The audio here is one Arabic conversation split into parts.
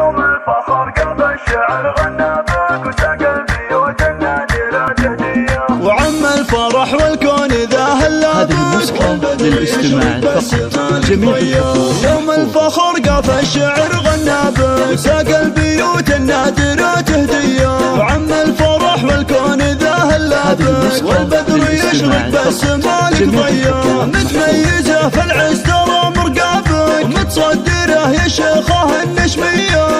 يوم الفخر قلب الشعر غنى بك وساق البيوت النادرة تهدية. وعم الفرح والكون ذا هلا هذه الموسيقى للاستماع فقط. جميع يوم الفخر قاف الشعر غنى بك وساق البيوت النادرة تهدية. وعم الفرح والكون ذا هلا بك والبدر يشرق بالسما لك ضيا. متميزة في العز ترى مرقابك ومتصدره يا شيخه النشمية.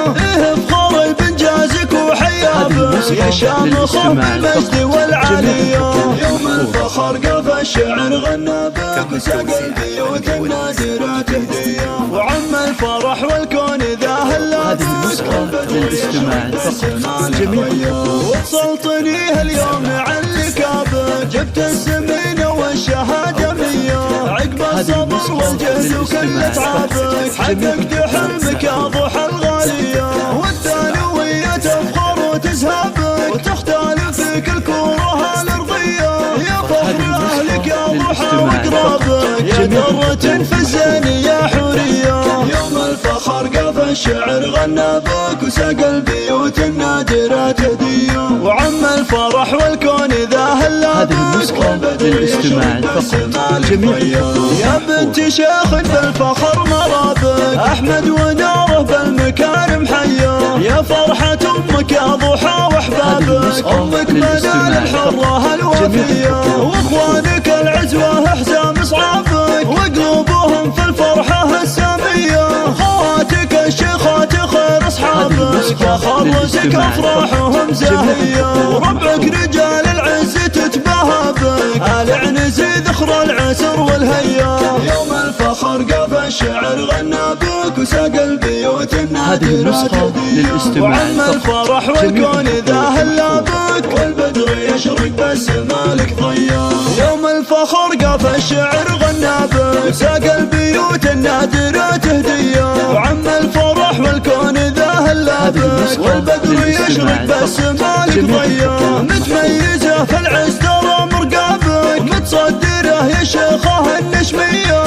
افخر بانجازك وحيا بك يا شامخ بالمجد والعالية. يوم الفخر قاف الشعر غنى بك وساق البيوت النادرة تهدية. وعم الفرح والكون ذا هلا هذه الموسيقى للاستماع فقط. جميع وصلتني اليوم عن لكابك جبت السمينة والشهادة مية. عقب الصبر والجهد وكل تعبك حققت حلمك يا ضحى الغالية. والثانوية تفخر وتزهبك وتختال فيك الكورة الأرضية. يا فخر أهلك يا ضحى وقرابك يا درة في الزين يا حورية. يوم الفخر قاف الشعر غنى بك وساق البيوت النادرة تهدية. وعم الفرح والكون ذا هلا هذه الموسيقى للاستماع فقط. جميع يا بنت شيخ بالفخر مرابك أحمد وناره بالمكارم حيا. يا فرحة أمك يا ضحى وأحبابك أمك منال الحرة الوفية. وإخوانك العزوة حزام صعابك وقلوبهم في الفرحة السامية. خواتك الشيخات خير أصحابك يا خرزك أفراحهم زاهية. وربعك رجال العز تتباهى بك آل عنزي ذخر العسر والهيا. يوم الفخر قاف الشعر غنى بك وساق البيوت النادرة تهدية. وعم الفرح والكون ذا هلا بك والبدر يشرق بالسما لك ضيا. يوم الفخر قاف الشعر غنى بك وساق البيوت النادرة تهدية. وعم الفرح والكون ذا هلا بك والبدر يشرق بالسما لك ضيا. متميزة في العز ترى مرقابك ومتصدره يا شيخه النشمية.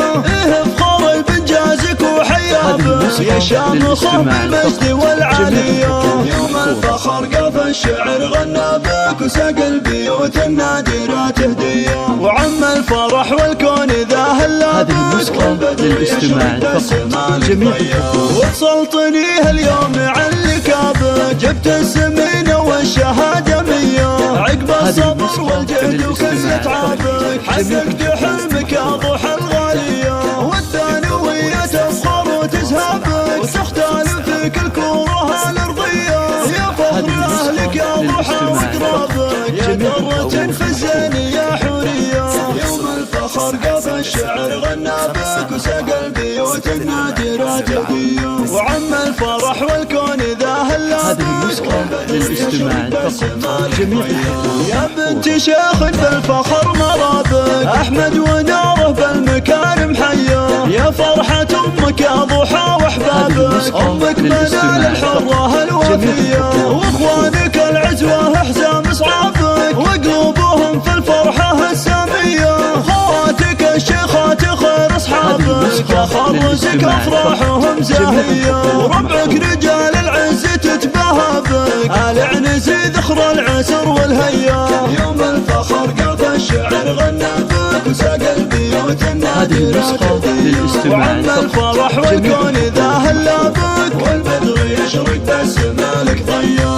افخر بانجازك وحيا بك يا شامخ بالمجد والعالية. يوم الفخر قاف الشعر غنى بك وساق البيوت النادرة تهدية. وعم الفرح والكون ذا هلا هذه الموسيقى للاستماع فقط. جميع وصلتني اليوم عن لكابك جبت السمينة والشهادة مية. عقب الصبر والجهد وكل تعبك حققت حلمك يا ضحى الغالية. والثانوية تفخر وتزهبك وتختال فيك الكورة الأرضية. يا فخر أهلك يا ضحى وقرابك يا درة في الزين يا حورية. يوم الفخر قاف الشعر غنى بك وساق البيوت النادرة تهدية. وعم الفرح والكون ذا هلا هذه الموسيقى للاستماع فقط. جميع يا بنت شيخ بالفخر مرابك أحمد وناره بالمكارم حيا. يا فرحة أمك يا ضحى وأحبابك أمك منال الحرة الوفية. وإخوانك العزوة حزام صعابك وقلوبهم في الفرحة السامية. خواتك الشيخات خير أصحابك يا خرزك أفراحهم زاهية. وربعك رجال العز تتباهى بك آل عنزي ذخر العسر والهيا. يوم الفخر قاف الشعر غنى بك وساق البيوت النادرة تهدية. وعم الفرح والكون ذا هلا بك والبدر يشرق بالسما لك ضيا.